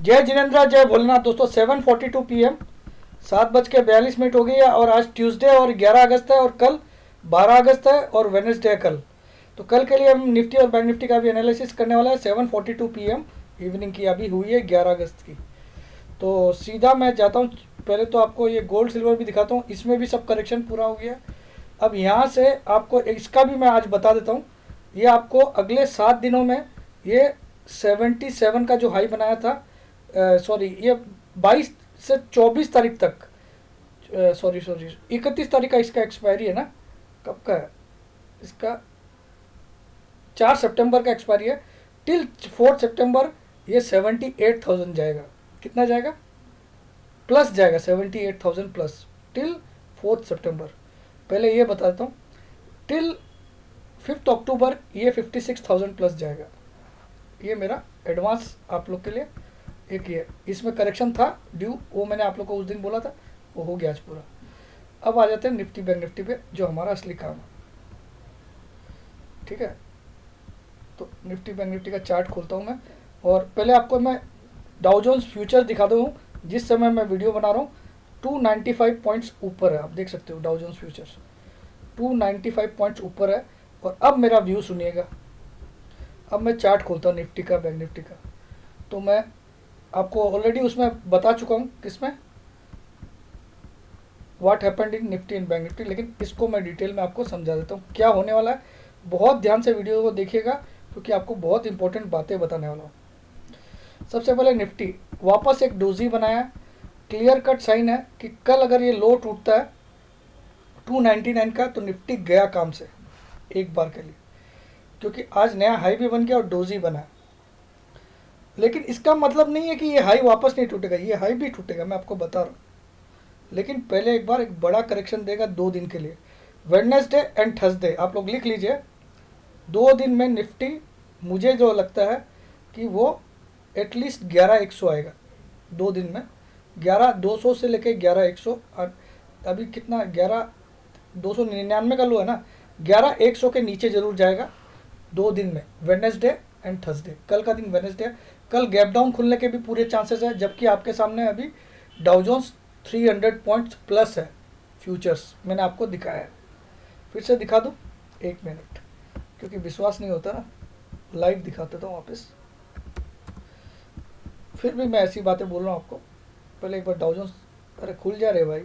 जय जिनेन्द्र, जय भोलेनाथ। दोस्तों 7:42 PM, 7:42 हो गई है और आज ट्यूसडे और 11 अगस्त है और कल 12 अगस्त है और वेडनेसडे है कल। तो कल के लिए हम निफ्टी और बैंक निफ्टी का भी एनालिसिस करने वाला है। 7:42 PM इवनिंग की अभी हुई है 11 अगस्त की। तो सीधा मैं जाता हूँ, पहले तो आपको ये गोल्ड सिल्वर भी दिखाता हूँ, इसमें भी सब करेक्शन पूरा हो गया। अब यहाँ से आपको इसका भी मैं आज बता देता हूँ। ये आपको अगले 7 दिनों में ये 77 का जो हाई बनाया था, सॉरी ये 22 से 24 तारीख तक, सॉरी 31 तारीख का इसका एक्सपायरी है ना, कब का है इसका, 4 सितंबर का एक्सपायरी है। टिल 4 सितंबर ये 78,000 जाएगा। कितना जाएगा? प्लस जाएगा, 78,000 प्लस टिल 4 सितंबर। पहले ये बता देता हूँ, टिल 5 अक्टूबर ये 56,000 प्लस जाएगा। ये मेरा एडवांस आप लोग के लिए एक ये, इसमें करेक्शन था ड्यू, वो मैंने आप लोग को उस दिन बोला था, वो हो गया आज पूरा। अब आ जाते हैं निफ्टी बैंक निफ्टी पे, जो हमारा असली काम है। ठीक है, तो निफ्टी बैंक निफ्टी का चार्ट खोलता हूँ मैं, और पहले आपको मैं डाउ जोन्स फ्यूचर दिखा दूँ। जिस समय मैं वीडियो बना रहा हूँ 295 पॉइंट्स ऊपर है, आप देख सकते हो डाउ जोन्स फ्यूचर्स 295 पॉइंट्स ऊपर है। और अब मेरा व्यू सुनिएगा। अब मैं चार्ट खोलता हूँ निफ्टी का बैंक निफ्टी का, तो मैं आपको ऑलरेडी उसमें बता चुका हूँ किसमें what happened in Nifty in bank Nifty, लेकिन इसको मैं डिटेल में आपको समझा देता हूँ क्या होने वाला है। बहुत ध्यान से वीडियो को देखिएगा क्योंकि आपको बहुत इंपॉर्टेंट बातें बताने वाला हूँ। सबसे पहले निफ्टी वापस एक डोजी बनाया, क्लियर कट साइन है कि कल अगर ये लो टूटता है 299 का तो निफ्टी गया काम से एक बार के लिए, क्योंकि आज नया हाई भी बन गया और डोजी बना है। लेकिन इसका मतलब नहीं है कि ये हाई वापस नहीं टूटेगा, ये हाई भी टूटेगा, मैं आपको बता रहा हूँ। लेकिन पहले एक बार एक बड़ा करेक्शन देगा 2 दिन के लिए, वेडनेसडे एंड थर्सडे। आप लोग लिख लीजिए, 2 दिन में निफ्टी मुझे जो लगता है कि वो एटलीस्ट 11,100 आएगा 2 दिन में। 11,200 से लेके 11,100, अभी कितना 11,299 का लो है ना, 11,100 के नीचे जरूर जाएगा 2 दिन में, वेडनेसडे एंड थर्सडे। कल का दिन वेडनेसडे है, कल गैप डाउन खुलने के भी पूरे चांसेस है, जबकि आपके सामने अभी डाउ जोन्स 300 पॉइंट्स प्लस है फ्यूचर्स, मैंने आपको दिखाया है। फिर से दिखा दूँ, 1 मिनट, क्योंकि विश्वास नहीं होता ना, लाइव दिखा देता हूँ वापस। फिर भी मैं ऐसी बातें बोल रहा हूँ आपको। पहले एक बार डाउ जोन्स, अरे खुल जा रहे भाई,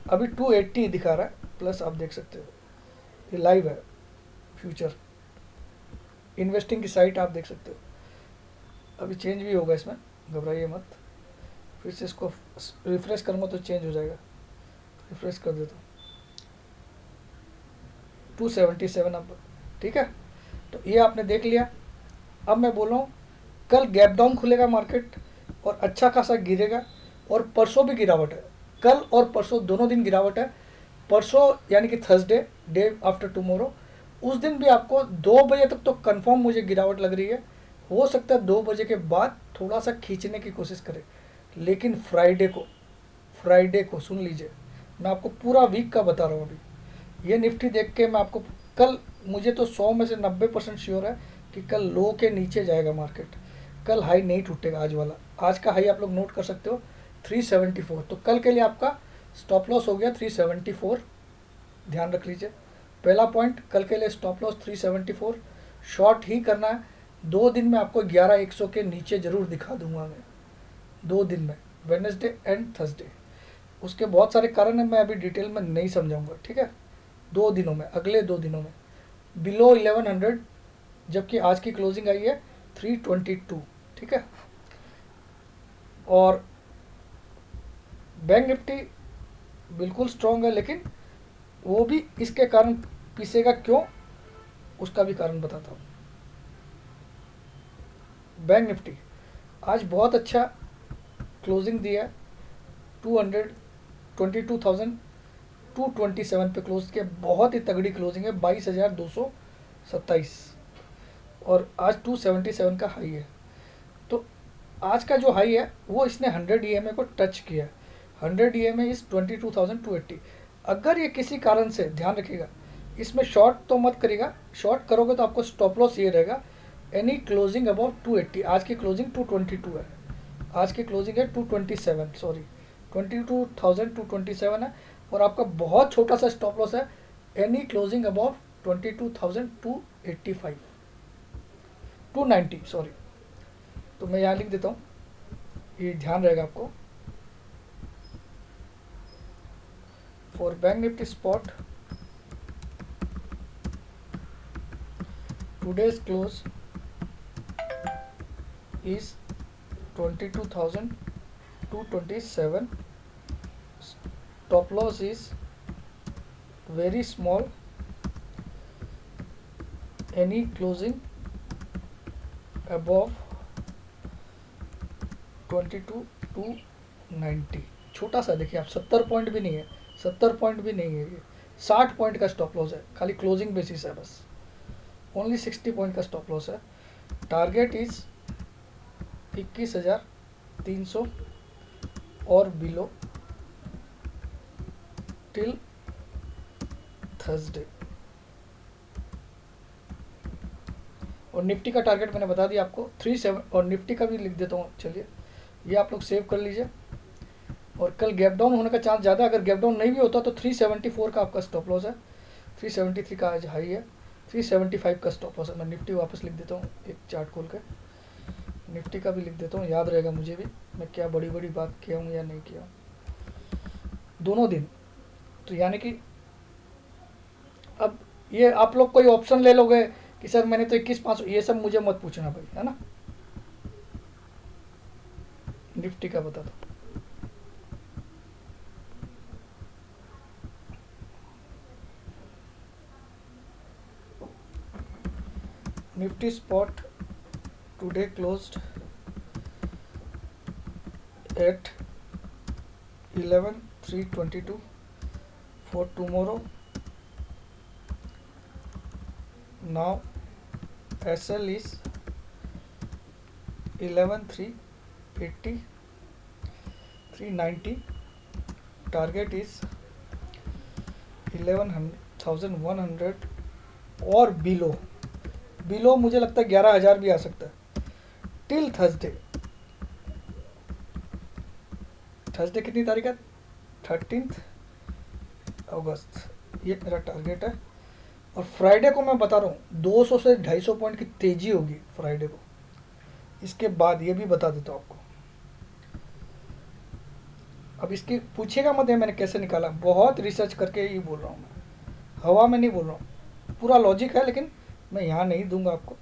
अभी 280 दिखा रहा है प्लस, आप देख सकते हो ये लाइव है फ्यूचर इन्वेस्टिंग की साइट, आप देख सकते हो। अभी चेंज भी होगा इसमें, घबराइए मत। फिर से इसको रिफ्रेश करूँगा तो चेंज हो जाएगा, रिफ्रेश कर देता हूँ। 277 अब, ठीक है। तो ये आपने देख लिया। अब मैं बोल रहा हूँ कल गैप डाउन खुलेगा मार्केट और अच्छा खासा गिरेगा, और परसों भी गिरावट है, कल और परसों दोनों दिन गिरावट है। परसों यानी कि थर्सडे, डे आफ्टर टुमारो, उस दिन भी आपको 2 बजे तक तो कंफर्म मुझे गिरावट लग रही है। हो सकता है 2 बजे के बाद थोड़ा सा खींचने की कोशिश करे, लेकिन फ्राइडे को सुन लीजिए, मैं आपको पूरा वीक का बता रहा हूँ। अभी ये निफ्टी देख के मैं आपको कल, मुझे तो 100 में से 90% श्योर है कि कल लो के नीचे जाएगा मार्केट। कल हाई नहीं टूटेगा आज वाला, आज का हाई आप लोग नोट कर सकते हो 374। तो कल के लिए आपका स्टॉप लॉस हो गया 374, ध्यान रख लीजिए। पहला पॉइंट, कल के लिए स्टॉप लॉस 374, शॉर्ट ही करना है। 2 दिन में आपको 11,100 के नीचे ज़रूर दिखा दूंगा मैं, 2 दिन में, वेडनेसडे एंड थर्सडे। उसके बहुत सारे कारण हैं, मैं अभी डिटेल में नहीं समझाऊंगा, ठीक है। 2 दिनों में, अगले 2 दिनों में बिलो 1100, जबकि आज की क्लोजिंग आई है 322, ठीक है। और बैंक निफ्टी बिल्कुल स्ट्रॉन्ग है, लेकिन वो भी इसके कारण पीसेगा, क्यों, उसका भी कारण बताता हूँ। बैंक निफ्टी आज बहुत अच्छा क्लोजिंग दिया है, 222,227 पे क्लोज किया, बहुत ही तगड़ी क्लोजिंग है, 22,227, और आज 277 का हाई है। तो आज का जो हाई है वो इसने 100 EMA को टच किया है। 100 EMA इज 22,280। अगर ये किसी कारण से, ध्यान रखिएगा, इसमें शॉर्ट तो मत करिएगा, शॉर्ट करोगे तो आपको स्टॉप लॉस ये रहेगा एनी क्लोजिंग अबाउट 280, आज की क्लोजिंग 222 है, आज की क्लोजिंग है 227, सॉरी 22,227 है, और आपका बहुत छोटा सा स्टॉप लॉस है एनी क्लोजिंग अबाउट 22,285, 290 सॉरी। तो मैं यहाँ लिख देता हूँ, ये ध्यान रहेगा आपको। For bank Nifty spot today's close is 22,227, stop loss is very small, any closing above 22,290, छोटा सा देखिए आप, 70 पॉइंट भी नहीं है, 70 पॉइंट भी नहीं है, ये 60 पॉइंट का स्टॉप लॉस है, खाली क्लोजिंग बेसिस है बस, ओनली 60 पॉइंट का स्टॉप लॉस है। टारगेट इज 21,300 और बिलो टिल थर्सडे। और निफ्टी का टारगेट मैंने बता दिया आपको 37, और निफ्टी का भी लिख देता हूँ, चलिए ये आप लोग सेव कर लीजिए। और कल गैप डाउन होने का चांस ज़्यादा है, अगर गैप डाउन नहीं भी होता तो 374 का आपका स्टॉप लॉस है, 373 का आज हाई है, 375 का स्टॉप लॉस है। मैं निफ्टी वापस लिख देता हूँ, एक चार्ट खोल के निफ्टी का भी लिख देता हूँ, याद रहेगा मुझे भी मैं क्या बड़ी बड़ी बात किया हूँ या नहीं किया हूँ दोनों दिन। तो यानी कि अब ये आप लोग कोई ऑप्शन ले लोगे कि सर मैंने तो 21,500, ये सब मुझे मत पूछना भाई, है ना। निफ्टी का बता दो, Nifty spot today closed at 11,322 for tomorrow. Now SL is 11,380, 390, target is 11,100 और बिलो मुझे लगता है 11,000 भी आ सकता है टिल थर्सडे। थर्सडे कितनी तारीख है, 13 अगस्त, ये मेरा टारगेट है। और फ्राइडे को मैं बता रहा हूँ 200 से 250 पॉइंट की तेज़ी होगी फ्राइडे को। इसके बाद ये भी बता देता हूँ आपको, अब इसकी पूछेगा मत है मैंने कैसे निकाला, बहुत रिसर्च करके ही बोल रहा हूँ मैं, हवा में नहीं बोल रहा हूँ, पूरा लॉजिक है, लेकिन मैं यहाँ नहीं दूंगा आपको,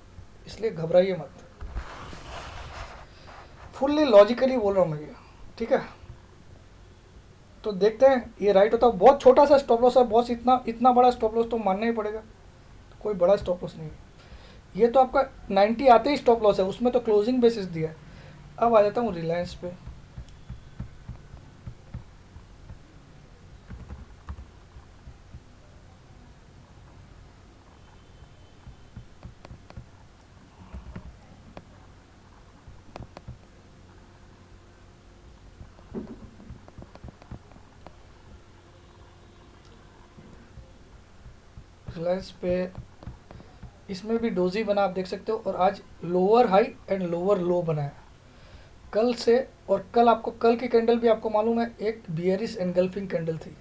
इसलिए घबराइए मत, फुल्ली लॉजिकली बोल रहा हूँ मैं ये, ठीक है। तो देखते हैं ये राइट होता है, बहुत छोटा सा स्टॉप लॉस है बॉस, इतना बड़ा स्टॉप लॉस तो मानना ही पड़ेगा, तो कोई बड़ा स्टॉप लॉस नहीं है ये, तो आपका 90 आते ही स्टॉप लॉस है, उसमें तो क्लोजिंग बेसिस दिया है। अब आ जाता हूँ रिलायंस पे, रिलायंस पे इसमें भी डोजी बना, आप देख सकते हो, और आज लोअर हाई एंड लोअर लो बना है कल से। और कल आपको, कल की कैंडल भी आपको मालूम है एक बियरिश एनगल्फिंग कैंडल थी,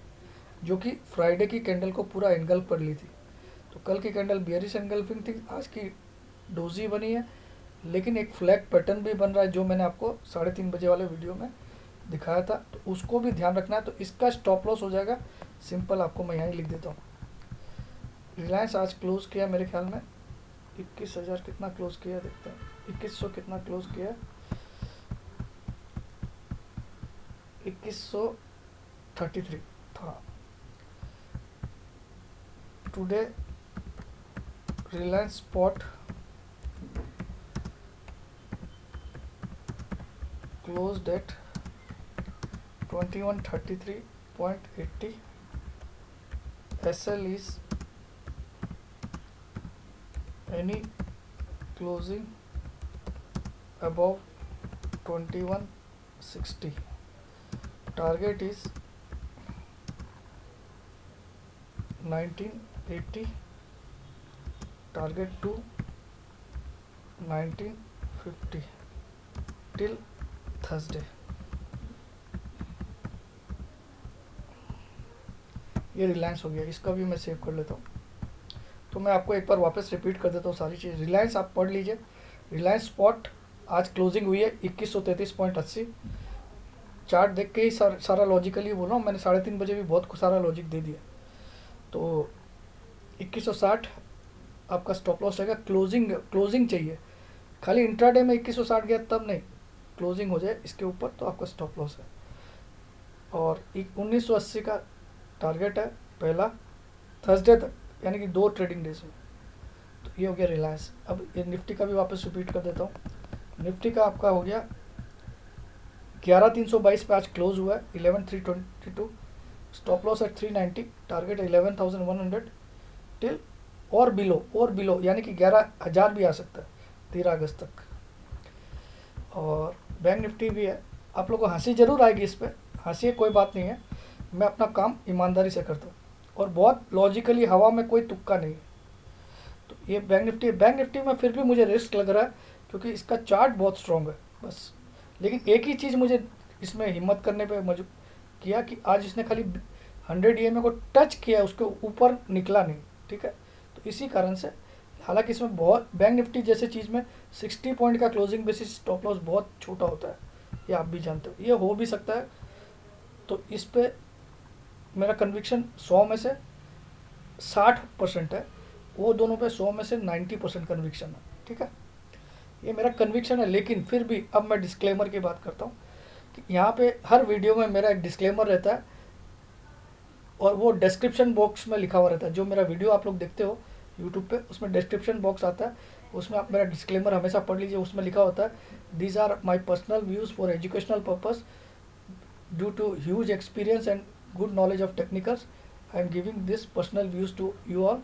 जो कि फ्राइडे की कैंडल को पूरा एनगल्फ कर ली थी। तो कल की कैंडल बियरिश एनगल्फिंग थी, आज की डोजी बनी है, लेकिन एक फ्लैग पैटर्न भी बन रहा है जो मैंने आपको 3:30 बजे वाले वीडियो में दिखाया था, तो उसको भी ध्यान रखना है। तो इसका स्टॉप लॉस हो जाएगा सिंपल, आपको मैं यहीं लिख देता हूँ। रिलायंस आज क्लोज किया मेरे ख्याल में 21,000 कितना क्लोज किया देखते हैं, 2100 कितना क्लोज किया, 2133 था। Today Reliance spot closed eight 2133.80, SL is any closing above 2160, target is 1980, target to 1950 till Thursday. ये रिलायंस हो गया, इसका भी मैं सेव कर लेता हूँ। तो मैं आपको एक बार वापस रिपीट कर देता हूँ सारी चीज़। रिलायंस आप पढ़ लीजिए। रिलायंस स्पॉट आज क्लोजिंग हुई है 2133.80। चार्ट देख के ही सारा लॉजिकली बोल रहा हूँ मैंने, 3:30 बजे भी बहुत सारा लॉजिक दे दिया। तो 2160 आपका स्टॉप लॉस रहेगा। क्लोजिंग चाहिए, खाली इंट्राडे में 2160 गया तब नहीं, क्लोजिंग हो जाए इसके ऊपर तो आपका स्टॉप लॉस है। और 1980 का टारगेट है पहला, थर्सडे तक, यानी कि 2 ट्रेडिंग डेज में। तो ये हो गया रिलायंस। अब ये निफ्टी का भी वापस रिपीट कर देता हूँ। निफ्टी का आपका हो गया 11322 पे आज क्लोज हुआ है, 11322। स्टॉप लॉस है 390, टारगेट 11100 टिल और बिलो यानी कि 11,000 भी आ सकता है 13 अगस्त तक। और बैंक निफ्टी भी है। आप लोगों को हंसी जरूर आएगी इस पर, हंसी कोई बात नहीं है, मैं अपना काम ईमानदारी से करता हूँ और बहुत लॉजिकली, हवा में कोई तुक्का नहीं है। तो ये बैंक निफ्टी में फिर भी मुझे रिस्क लग रहा है क्योंकि इसका चार्ट बहुत स्ट्रॉन्ग है बस। लेकिन एक ही चीज़ मुझे इसमें हिम्मत करने पे मजबूर किया कि आज इसने खाली 100 EMA को टच किया, उसके ऊपर निकला नहीं, ठीक है। तो इसी कारण से, हालांकि इसमें बहुत, बैंक निफ्टी जैसे चीज़ में 60 पॉइंट का क्लोजिंग बेसिस स्टॉप लॉस बहुत छोटा होता है, ये आप भी जानते हो, ये हो भी सकता है। तो इस पे मेरा कन्विक्शन 100 में से 60% है, वो दोनों पे 100 में से 90% कन्विक्शन है, ठीक है। ये मेरा कन्विक्शन है। लेकिन फिर भी अब मैं डिस्क्लेमर की बात करता हूँ कि यहाँ पे हर वीडियो में मेरा एक डिस्क्लेमर रहता है और वो डिस्क्रिप्शन बॉक्स में लिखा हुआ रहता है। जो मेरा वीडियो आप लोग देखते हो यूट्यूब पे, उसमें डिस्क्रिप्शन बॉक्स आता है, उसमें आप मेरा डिस्क्लेमर हमेशा पढ़ लीजिए। उसमें लिखा होता है these are my personal views for educational purpose due to huge experience and good knowledge of technicals. I am giving this personal views to you all,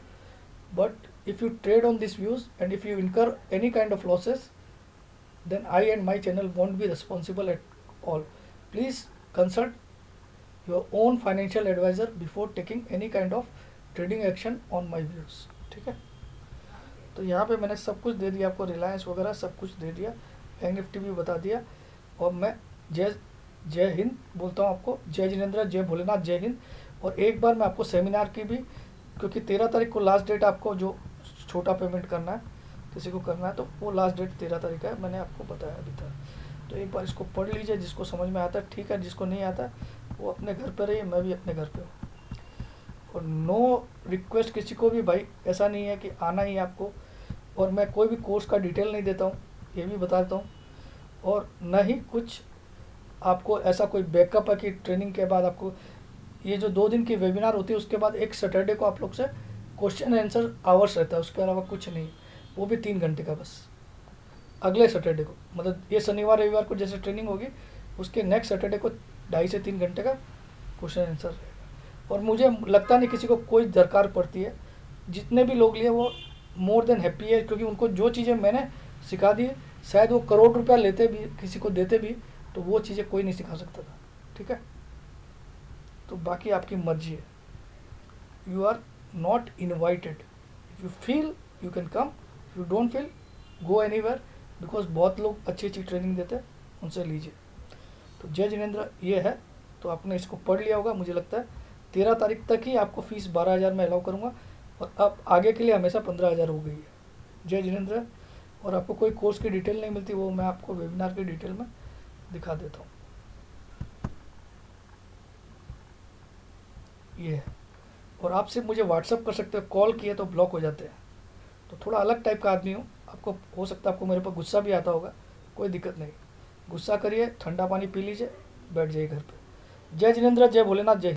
but if you trade on these views and if you incur any kind of losses, then I and my channel won't be responsible at all. Please consult your own financial advisor before taking any kind of trading action on my views, ठीक है। तो यहाँ पे मैंने सब कुछ दे दिया आपको, रिलायंस वगैरह सब कुछ दे दिया, बैंक निफ्टी भी बता दिया। और मैं जय हिंद बोलता हूँ आपको, जय जिनेंद्र, जय भोलेनाथ, जय हिंद। और एक बार मैं आपको सेमिनार की भी, क्योंकि 13 तारीख को लास्ट डेट, आपको जो छोटा पेमेंट करना है किसी को करना है तो वो लास्ट डेट 13 तारीख है, मैंने आपको बताया अभी तक। तो एक बार इसको पढ़ लीजिए, जिसको समझ में आता है ठीक है, जिसको नहीं आता वो अपने घर पर रहिए, मैं भी अपने घर पर हूँ। और नो रिक्वेस्ट किसी को भी भाई, ऐसा नहीं है कि आना ही आपको। और मैं कोई भी कोर्स का डिटेल नहीं देता हूँ, ये भी बता देता हूँ। और न ही कुछ आपको ऐसा कोई बैकअप है कि ट्रेनिंग के बाद आपको, ये जो 2 दिन की वेबिनार होती है उसके बाद एक सैटरडे को आप लोग से क्वेश्चन आंसर आवर्स रहता है, उसके अलावा कुछ नहीं, वो भी 3 घंटे का बस। अगले सैटरडे को, मतलब ये शनिवार रविवार को जैसे ट्रेनिंग होगी, उसके नेक्स्ट सैटरडे को 2.5 से 3 घंटे का क्वेश्चन आंसर रहेगा। और मुझे लगता नहीं किसी को कोई दरकार पड़ती है, जितने भी लोग लिए वो मोर देन हैप्पी है, क्योंकि उनको जो चीज़ें मैंने सिखा दी, शायद वो करोड़ रुपया लेते भी, किसी को देते भी, तो वो चीज़ें कोई नहीं सिखा सकता था, ठीक है। तो बाकी आपकी मर्जी है, you are not invited. If you feel you can come, if you don't feel go anywhere, because बहुत लोग अच्छी अच्छी ट्रेनिंग देते हैं, उनसे लीजिए। तो जय जिनेंद्र ये है, तो आपने इसको पढ़ लिया होगा। मुझे लगता है 13 तारीख तक ही आपको फीस 12,000 में अलाउ करूँगा, और अब आगे के लिए हमेशा 15,000 हो गई है। जय जिनेंद्र। और आपको कोई कोर्स की डिटेल नहीं मिलती, वो मैं आपको वेबिनार की डिटेल में दिखा देता हूँ। ये है। और आप सिर्फ मुझे व्हाट्सअप कर सकते हो, कॉल किए तो ब्लॉक हो जाते हैं। तो थोड़ा अलग टाइप का आदमी हूँ, आपको हो सकता है आपको मेरे पर गुस्सा भी आता होगा, कोई दिक्कत नहीं, गुस्सा करिए, ठंडा पानी पी लीजिए, बैठ जाइए घर पे। जय जिनेंद्र, जय भोलेनाथ, जय